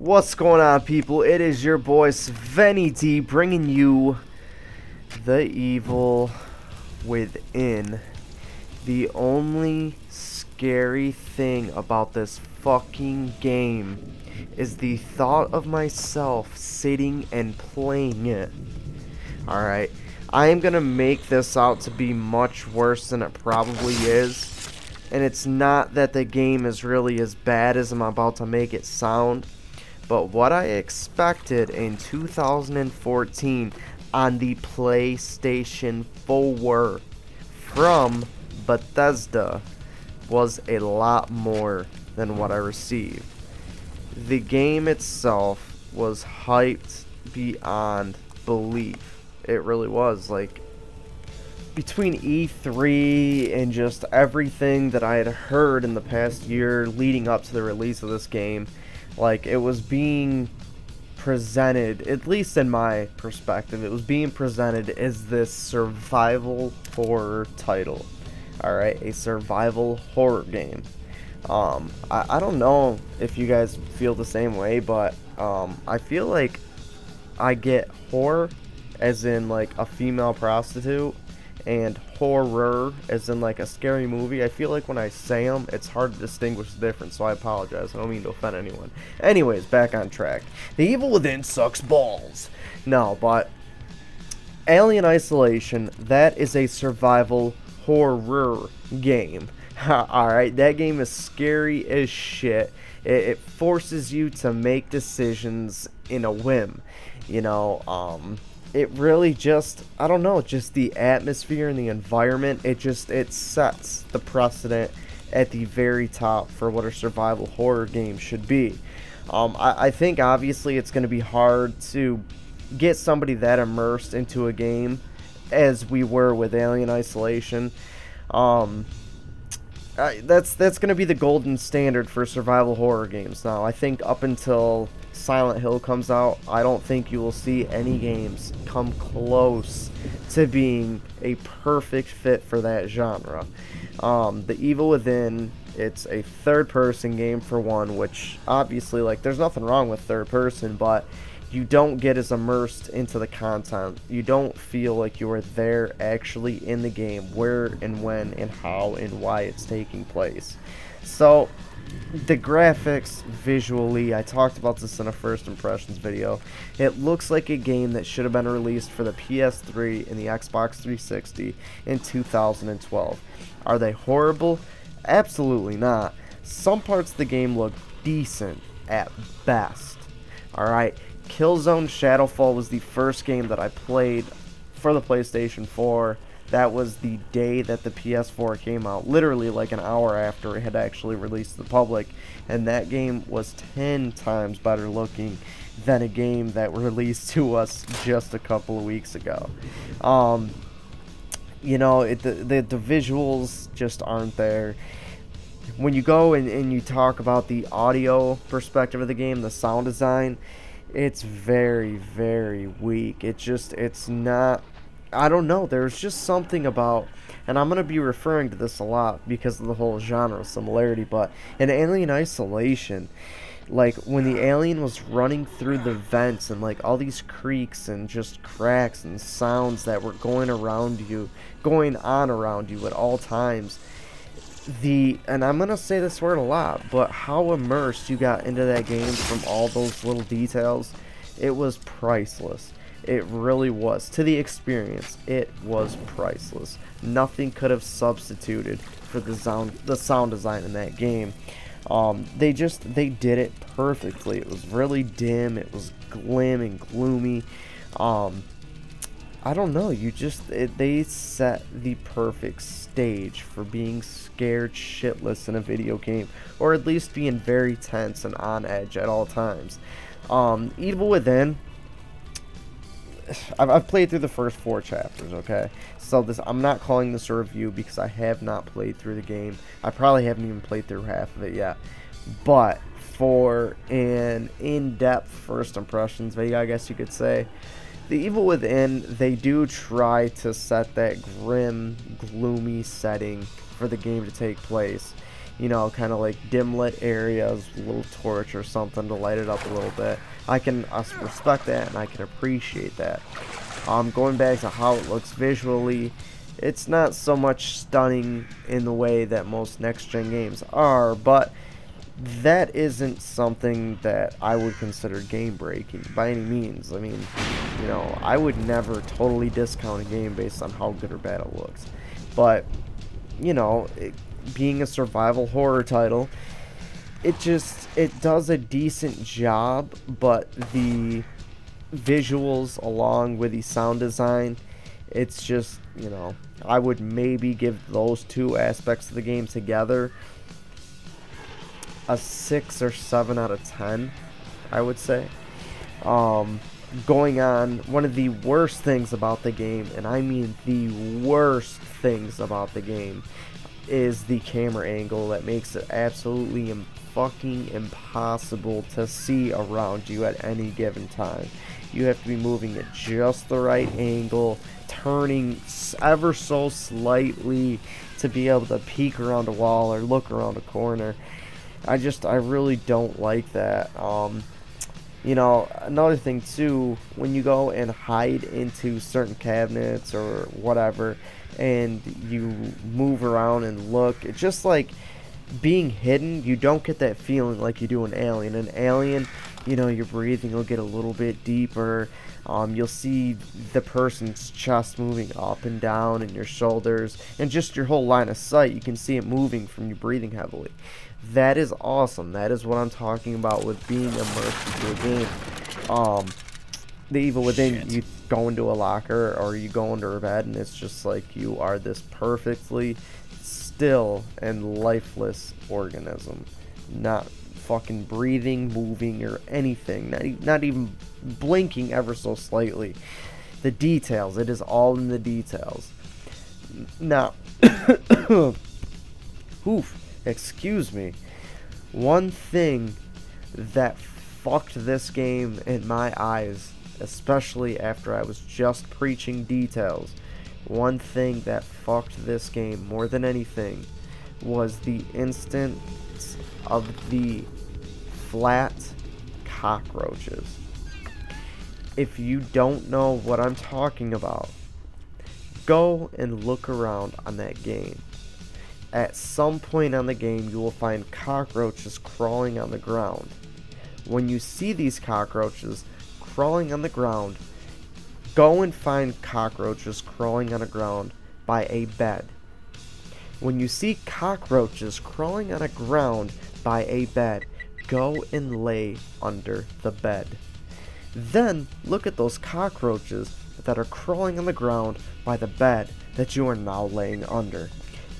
What's going on, people? It is your boy Svenny-D bringing you the evil within. The only scary thing about this fucking game is the thought of myself sitting and playing it. Alright, I am gonna make this out to be much worse than it probably is. And it's not that the game is really as bad as I'm about to make it sound. But what I expected in 2014 on the PlayStation 4 from Bethesda was a lot more than what I received. The game itself was hyped beyond belief. It really was. Like, between E3 and just everything that I had heard in the past year leading up to the release of this game, like, it was being presented, at least in my perspective, it was being presented as this survival horror title. Alright, a survival horror game. I don't know if you guys feel the same way, but I feel like I get horror as in like a female prostitute, and horror as in like a scary movie. I feel like when I say them, it's hard to distinguish the difference, so I apologize. I don't mean to offend anyone. Anyways, back on track. The Evil Within sucks balls. No, but Alien Isolation, that is a survival horror game. Alright, that game is scary as shit. It forces you to make decisions in a whim. You know, it really just, I don't know, just the atmosphere and the environment, it sets the precedent at the very top for what a survival horror game should be. I think obviously it's going to be hard to get somebody that immersed into a game as we were with Alien Isolation. That's going to be the golden standard for survival horror games now. I think up until Silent Hill comes out, I don't think you will see any games come close to being a perfect fit for that genre. The Evil Within, it's a third-person game for one, which obviously, like, there's nothing wrong with third-person, but you don't get as immersed into the content. You don't feel like you are there actually in the game, where and when and how and why it's taking place. So the graphics, visually, I talked about this in a first impressions video. It looks like a game that should have been released for the PS3 and the Xbox 360 in 2012. Are they horrible? Absolutely not. Some parts of the game look decent at best. Alright, Killzone Shadowfall was the first game that I played for the PlayStation 4. That was the day that the PS4 came out, literally like an hour after it had actually released to the public, and that game was 10 times better looking than a game that released to us just a couple of weeks ago. You know, the visuals just aren't there. When you go and you talk about the audio perspective of the game, the sound design, it's very, very weak. It's not, I don't know, there's just something about, and I'm going to be referring to this a lot because of the whole genre similarity, but in Alien Isolation, like, when the alien was running through the vents and, like, all these creaks and just cracks and sounds that were going on around you at all times, and I'm going to say this word a lot, but how immersed you got into that game from all those little details, it was priceless. It really was. To the experience, it was priceless. Nothing could have substituted for the sound design in that game. They did it perfectly. It was really dim. It was glim and gloomy. I don't know. They set the perfect stage for being scared shitless in a video game, or at least being very tense and on edge at all times. Evil Within, I've played through the first 4 chapters, okay? So I'm not calling this a review because I have not played through the game. I probably haven't even played through half of it yet. But for an in-depth first impressions video, I guess you could say, The Evil Within, they do try to set that grim, gloomy setting for the game to take place. you know, kind of like dim lit areas, a little torch or something to light it up a little bit. I can respect that and I can appreciate that. Going back to how it looks visually, it's not so much stunning in the way that most next-gen games are, but that isn't something that I would consider game-breaking by any means. I mean, you know, I would never totally discount a game based on how good or bad it looks. But, you know, being a survival horror title, it does a decent job, but the visuals along with the sound design, it's just, you know, I would maybe give those two aspects of the game together a 6 or 7 out of 10, I would say. Going on, one of the worst things about the game, and I mean the worst things about the game, is the camera angle that makes it absolutely fucking impossible to see around you at any given time. You have to be moving at just the right angle, turning ever so slightly to be able to peek around a wall or look around a corner. I really don't like that. You know, another thing too, when you go and hide into certain cabinets or whatever, and you move around and look, it's just like being hidden. You don't get that feeling like you do in Alien. In Alien, you know, your breathing will get a little bit deeper. You'll see the person's chest moving up and down and your shoulders, and just your whole line of sight. You can see it moving from you breathing heavily. That is awesome. That is what I'm talking about with being immersed into a game. The Evil Within, you go into a locker or you go under a bed and it's just like you are this perfectly still and lifeless organism. Not fucking breathing, moving, or anything. Not even blinking ever so slightly. The details. It is all in the details. Now, oof. Excuse me. One thing that fucked this game in my eyes, especially after I was just preaching details, one thing that fucked this game more than anything was the instance of the flat cockroaches. If you don't know what I'm talking about, go and look around on that game. At some point on the game, you will find cockroaches crawling on the ground. When you see these cockroaches crawling on the ground, go and find cockroaches crawling on the ground by a bed. When you see cockroaches crawling on the ground by a bed, go and lay under the bed. Then look at those cockroaches that are crawling on the ground by the bed that you are now laying under.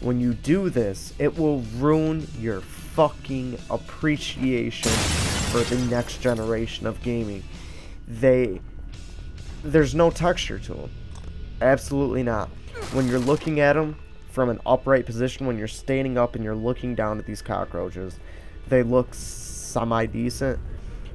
When you do this, it will ruin your fucking appreciation for the next generation of gaming. There's no texture to them. Absolutely not. When you're looking at them from an upright position, when you're standing up and you're looking down at these cockroaches, they look semi-decent.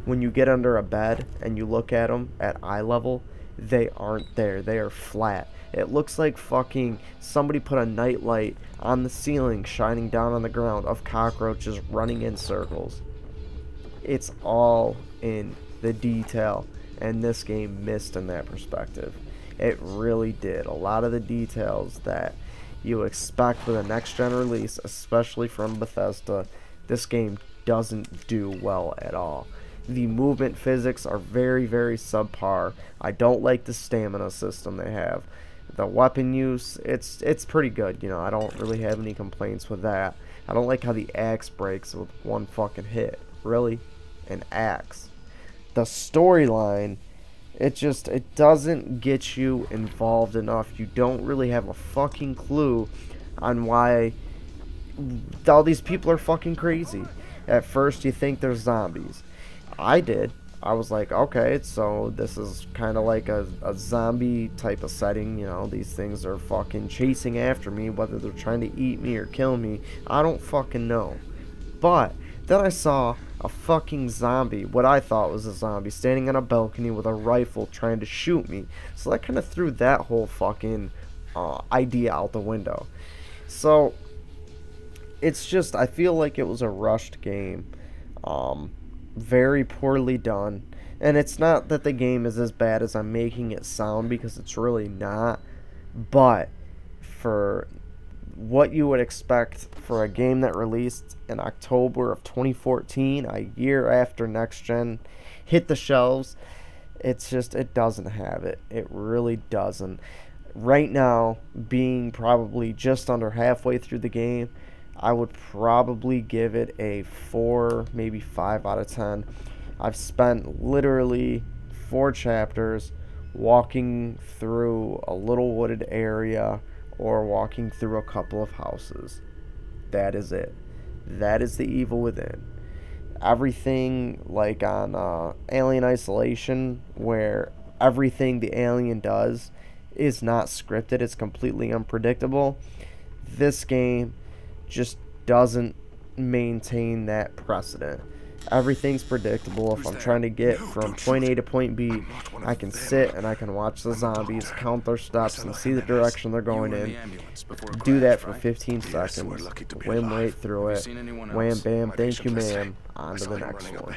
When you get under a bed and you look at them at eye level, they aren't there. They are flat. It looks like fucking somebody put a nightlight on the ceiling shining down on the ground of cockroaches running in circles. It's all in the detail, and this game missed in that perspective. It really did. A lot of the details that you expect with a next-gen release, especially from Bethesda, this game doesn't do well at all. The movement physics are very, very subpar. I don't like the stamina system they have. The weapon use, it's pretty good, you know. I don't really have any complaints with that. I don't like how the axe breaks with one fucking hit. Really? An axe. The storyline, it doesn't get you involved enough. You don't really have a fucking clue on why all these people are fucking crazy. At first you think they're zombies. I did. I was like, okay, so this is kind of like a zombie type of setting, you know, these things are fucking chasing after me, whether they're trying to eat me or kill me, I don't fucking know. But then I saw a fucking zombie, what I thought was a zombie, standing on a balcony with a rifle trying to shoot me. So that kind of threw that whole fucking idea out the window. So it's just, I feel like it was a rushed game. Very poorly done. And it's not that the game is as bad as I'm making it sound, because it's really not. But for what you would expect for a game that released in October of 2014, a year after next gen hit the shelves, it's just, it doesn't have it. It really doesn't. Right now, being probably just under halfway through the game, I would probably give it a 4, maybe 5 out of 10. I've spent literally 4 chapters walking through a little wooded area or walking through a couple of houses. That is it. That is the evil within. Everything like on Alien Isolation, where everything the alien does is not scripted, it's completely unpredictable. This game just doesn't maintain that precedent. Everything's predictable. If I'm trying to get from point A to point B, I can sit and I can watch the zombies, count their steps, and see the direction they're going in. Do that for 15 seconds. Whim right through it. Wham bam, thank you ma'am. On to the next one.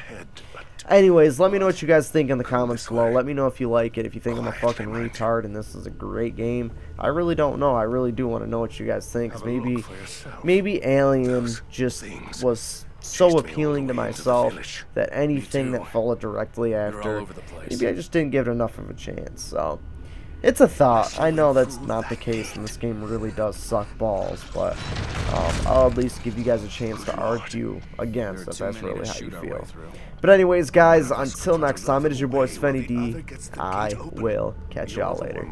Anyways, let me know what you guys think in the comments below. Let me know if you like it, if you think I'm a fucking retard and this is a great game. I really don't know. I really do want to know what you guys think, 'cause maybe Alien just was so appealing to myself that anything that followed directly after, maybe I just didn't give it enough of a chance. So it's a thought. I know that's not the case, and this game really does suck balls, but I'll at least give you guys a chance to argue against if that's really how you feel. But anyways, guys, until next time, it is your boy Svenny-D. I will catch y'all later.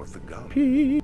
Peace.